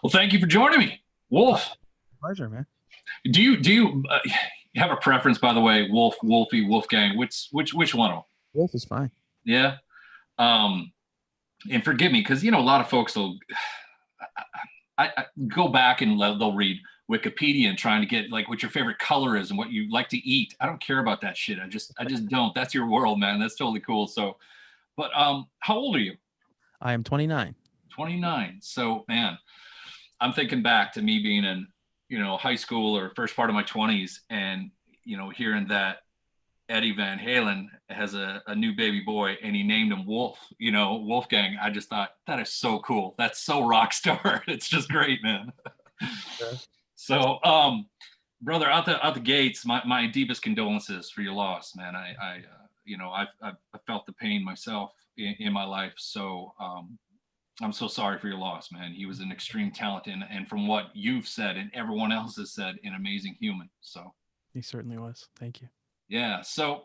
Well, thank you for joining me, Wolf. Pleasure, man. Do you have a preference, by the way, Wolf, Wolfie, Wolfgang? Which one of them? Wolf is fine. Yeah. Um, and forgive me, because a lot of folks will I go back and they'll read Wikipedia and trying to get like what your favorite color is and what you like to eat. I don't care about that shit. I just don't. That's your world, man. That's totally cool. So, but how old are you? I am 29. 29. So, man, I'm thinking back to me being in, high school or first part of my 20s and, hearing that Eddie Van Halen has a new baby boy and he named him Wolf, Wolfgang. I just thought that is so cool. That's so rock star. It's just great, man. Yeah. So, brother, out the gates, my deepest condolences for your loss, man. I've felt the pain myself in my life. So, I'm so sorry for your loss, man. He was an extreme talent, and from what you've said and everyone else has said, an amazing human. So, He certainly was. Thank you. yeah. So,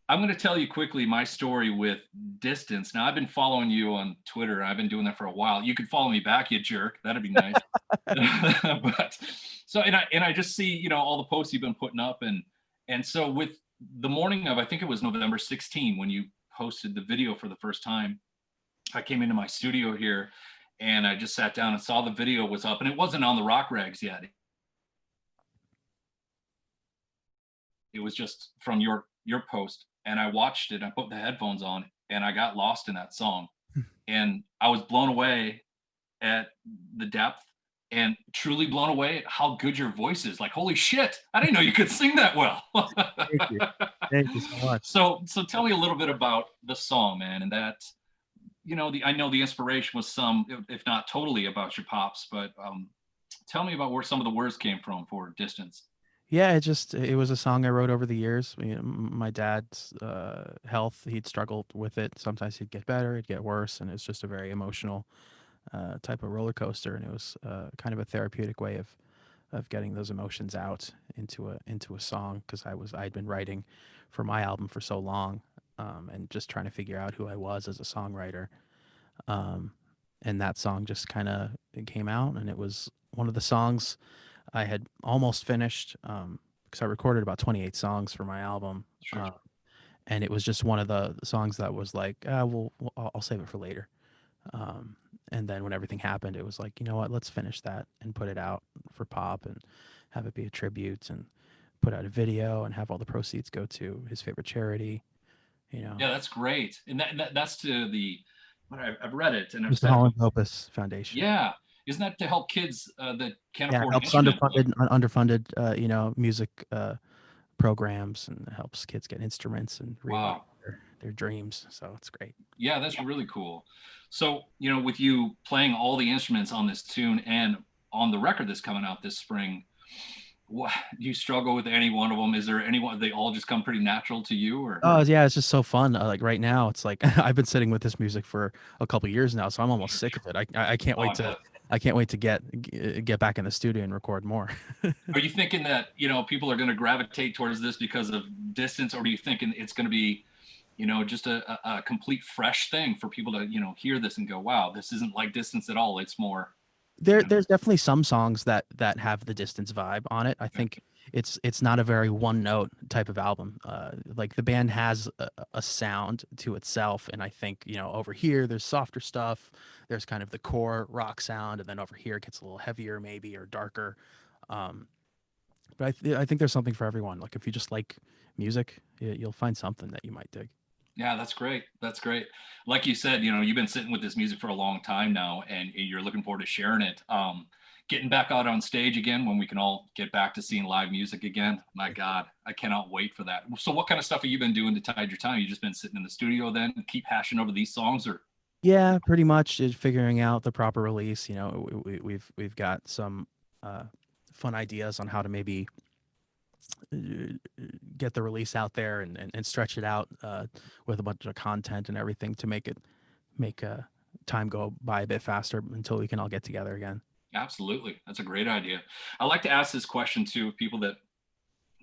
I'm going to tell you quickly my story with distance. Now, I've been following you on Twitter. I've been doing that for a while. You could follow me back, you jerk. That'd be nice. But so, and I just see, all the posts you've been putting up, and so with the morning of, I think it was November 16 when you posted the video for the first time. I came into my studio here and I just sat down and saw the video was up, and it wasn't on the rock rags yet. It was just from your post, and I watched it. I put the headphones on and I got lost in that song, and I was blown away at the depth and truly blown away at how good your voice is. Like, holy shit, I didn't know you could sing that well. Thank you. Thank you so much. So tell me a little bit about the song, man, and that I know the inspiration was some, if not totally, about your pops, but tell me about where some of the words came from for Distance. Yeah, it was a song I wrote over the years. My dad's health, he'd struggled with it. Sometimes he'd get better, he'd get worse, and it's just a very emotional type of roller coaster. And it was kind of a therapeutic way of getting those emotions out into a song because I'd been writing for my album for so long, and just trying to figure out who I was as a songwriter. Um, and that song just kind of came out, and it was one of the songs I had almost finished, because I recorded about 28 songs for my album, Sure. and it was just one of the songs that was like, I'll save it for later. Um, and then when everything happened, it was like, you know what, let's finish that and put it out for pop and have it be a tribute and put out a video and have all the proceeds go to his favorite charity. You know, Yeah, that's great. And that's to the, what I've read it and I've Mr. said it. Holland Opus Foundation. Yeah. Isn't that to help kids that can't Yeah, it afford an helps instrument? Like, underfunded, music programs, and it helps kids get instruments and realize wow. their dreams. So it's great. Yeah, that's really cool. So, with you playing all the instruments on this tune and on the record that's coming out this spring, what do you struggle with any one of them? Is there anyone, they all just come pretty natural to you, or? Oh yeah, it's just so fun. Like right now, it's like I've been sitting with this music for a couple years now, so I'm almost sick of it. I can't Oh, wait I to bet. get back in the studio and record more. Are you thinking that, people are going to gravitate towards this because of distance, or do you thinking it's going to be, just a complete fresh thing for people to, hear this and go, wow, this isn't like distance at all. It's more, you know, There's definitely some songs that have the Distance vibe on it. I think it's not a very one note type of album. Like the band has a sound to itself, and I think over here there's softer stuff. There's kind of the core rock sound, and then over here it gets a little heavier maybe or darker. Um, but I think there's something for everyone. Like if you just like music, you'll find something that you might dig. yeah, that's great. That's great. Like you said, you've been sitting with this music for a long time now, and you're looking forward to sharing it. Getting back out on stage again when we can all get back to seeing live music again. My God, I cannot wait for that. So, what kind of stuff have you been doing to tide your time? You just been sitting in the studio then, and keep hashing over these songs, or? Yeah, pretty much figuring out the proper release. We've got some uh, fun ideas on how to maybe uh, get the release out there and stretch it out with a bunch of content and everything to make time go by a bit faster until we can all get together again. Absolutely, that's a great idea. I like to ask this question to people that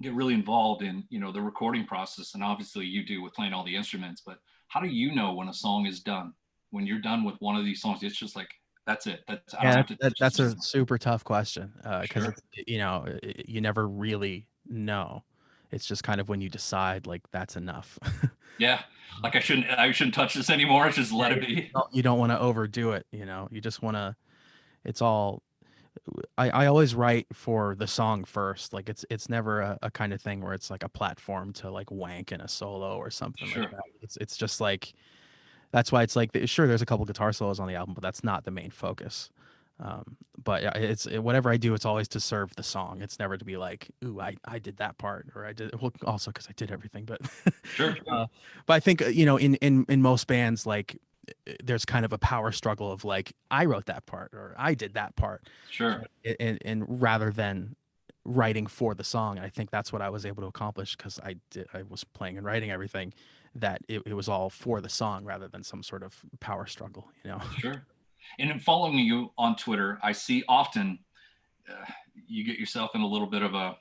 get really involved in the recording process, and obviously you do with playing all the instruments. But how do you know when a song is done? When you're done with one of these songs, it's just like That's it. That's I don't Yeah, have to that's a just super tough question, because sure. it's, you never really know. It's just kind of when you decide, like, that's enough. Yeah. Like I shouldn't touch this anymore. Just Yeah, let it be. you don't want to overdo it, you just want to. It's all. I always write for the song first. Like, it's never a kind of thing where it's like a platform to like wank in a solo or something like Sure. that. It's just like, that's why it's like, sure, there's a couple guitar solos on the album, but that's not the main focus. But yeah, whatever I do, it's always to serve the song. It's never to be like, ooh, I did that part, or I did, well, also because I did everything. But Sure. but I think, in most bands, like, there's kind of a power struggle of like, I wrote that part or I did that part, Sure. and rather than writing for the song. And I think that's what I was able to accomplish, because I was playing and writing everything, that it was all for the song rather than some sort of power struggle. Sure. And in following you on Twitter, I see often uh, you get yourself in a little bit of a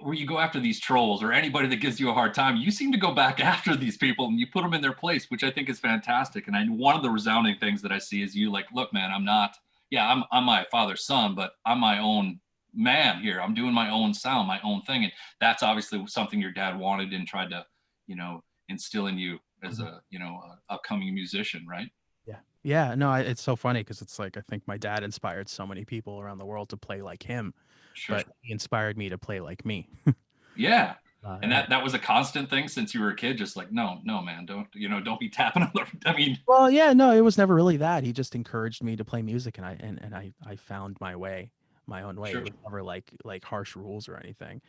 where you go after these trolls or anybody that gives you a hard time. You seem to go back after these people and you put them in their place, which I think is fantastic. And one of the resounding things that I see is you like, look, man, I'm not. Yeah, I'm my father's son, but I'm my own man here. I'm doing my own sound, my own thing, and that's obviously something your dad wanted and tried to, instill in you as Mhm. a upcoming musician, right? Yeah. Yeah. No, it's so funny because it's like, I think my dad inspired so many people around the world to play like him, Sure. but he inspired me to play like me. Yeah. And And that was a constant thing since you were a kid, just like, no, no, man, don't be tapping on the, I mean, well, yeah, no, it was never really that. He just encouraged me to play music, and I found my way, my own way. sure. It was never like harsh rules or anything.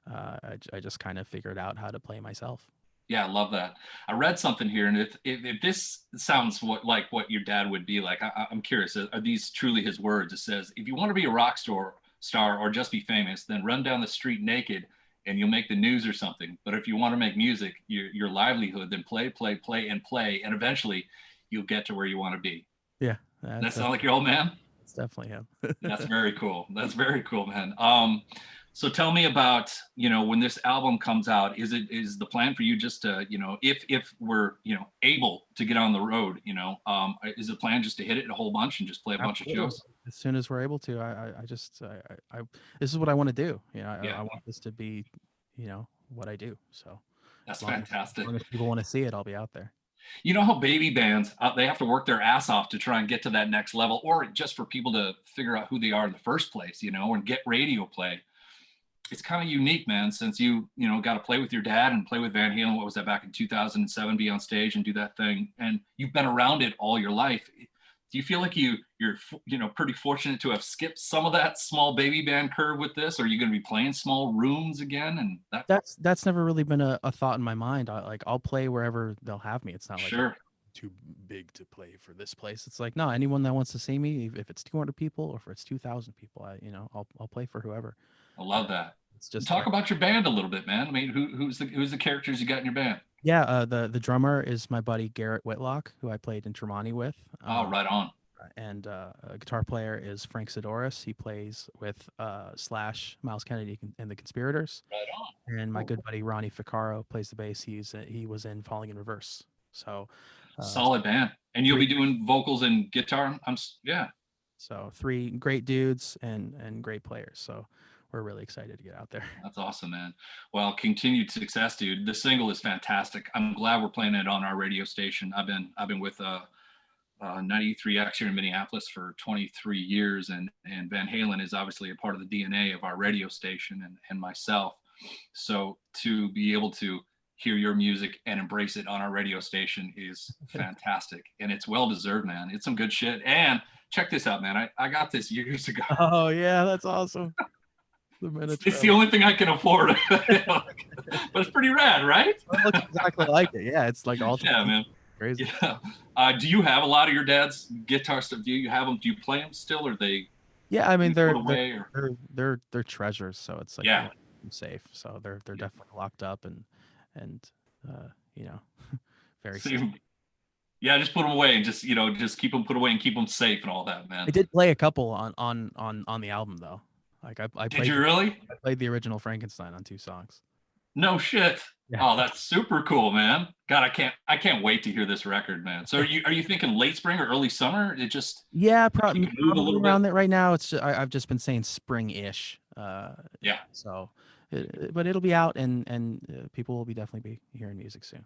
I just kind of figured out how to play myself. Yeah, I love that. I read something here, and if this sounds like what your dad would be like, I'm curious. Are these truly his words? It says, "If you want to be a star or just be famous, then run down the street naked, and you'll make the news or something. But if you want to make music, your livelihood, then play, play, play, and play, and eventually, you'll get to where you want to be." Yeah, Does that sound like your old man? that's definitely him. That's very cool. That's very cool, man. So tell me about, when this album comes out, is the plan for you just to, if we're, able to get on the road, is the plan just to hit it a whole bunch and just play a bunch of Absolutely. shows? As soon as we're able to, I just, this is what I want to do. Yeah, I want this to be, what I do. So that's as fantastic. long as people want to see it, I'll be out there. You know how baby bands, they have to work their ass off to try and get to that next level, or just for people to figure out who they are in the first place, and get radio play. It's kind of unique, man, since you got to play with your dad and play with Van Halen. What was that, back in 2007? Be on stage and do that thing, and you've been around it all your life. Do you feel like you're pretty fortunate to have skipped some of that small baby band curve with this? Or are you going to be playing small rooms again? And that, That's never really been a thought in my mind. I'll play wherever they'll have me. It's not like I'm sure, too big to play for this place. It's like, no, anyone that wants to see me, if it's 200 people or if it's 2,000 people, I'll play for whoever. I Uh, love that. it's just Talk about your band a little bit, man. I mean, who's the characters you got in your band? yeah. The drummer is my buddy Garrett Whitlock, who I played in Tremonti with. Oh, right on. And a guitar player is Frank Sidoris. He plays with Slash, Miles Kennedy, and the Conspirators. Right on. And my Cool. good buddy Ronnie Ficcaro plays the bass. He was in Falling in Reverse. So, uh, Solid band. And you'll three be doing vocals and guitar. Yeah. three great dudes and great players. So we're really excited to get out there. That's awesome, man. Well, continued success, dude. The single is fantastic. I'm glad we're playing it on our radio station. I've been with 93X here in Minneapolis for 23 years, and Van Halen is obviously a part of the DNA of our radio station and myself. So to be able to hear your music and embrace it on our radio station is fantastic, and it's well deserved, man. It's some good shit. And check this out, man. I got this years ago. Oh yeah, that's awesome. The It's the only thing I can afford, but it's pretty rad, right? It looks exactly like it. Yeah, it's like all Yeah, man. crazy. Yeah. Do you have a lot of your dad's guitar stuff? Do you have them? Do you play them still, or they Yeah, I mean put they're away? Or they're treasures, so it's like, yeah, safe. So they're yeah. definitely locked up and uh, you know, very So safe. yeah, just put them away and just keep them put away and keep them safe and all that, man. I did play a couple on the album though. Like I Did played you really? I played the original Frankenstein on 2 songs. No shit. Yeah. Oh, that's super cool, man. God, I can't wait to hear this record, man. So are you thinking late spring or early summer? It just, Yeah, if you can move a probably little bit. around that right now. I've just been saying spring-ish. Yeah. So, but it'll be out, and people will be definitely be hearing music soon.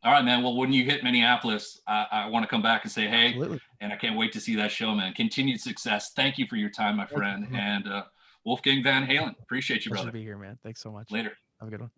All right, man. Well, when you hit Minneapolis, I want to come back and say hey, Absolutely. and I can't wait to see that show, man. Continued success. Thank you for your time, my Thank you friend. so much. And Wolfgang Van Halen. Appreciate you, Pleasure to brother. be here, man. Thanks so much. Later. Have a good one.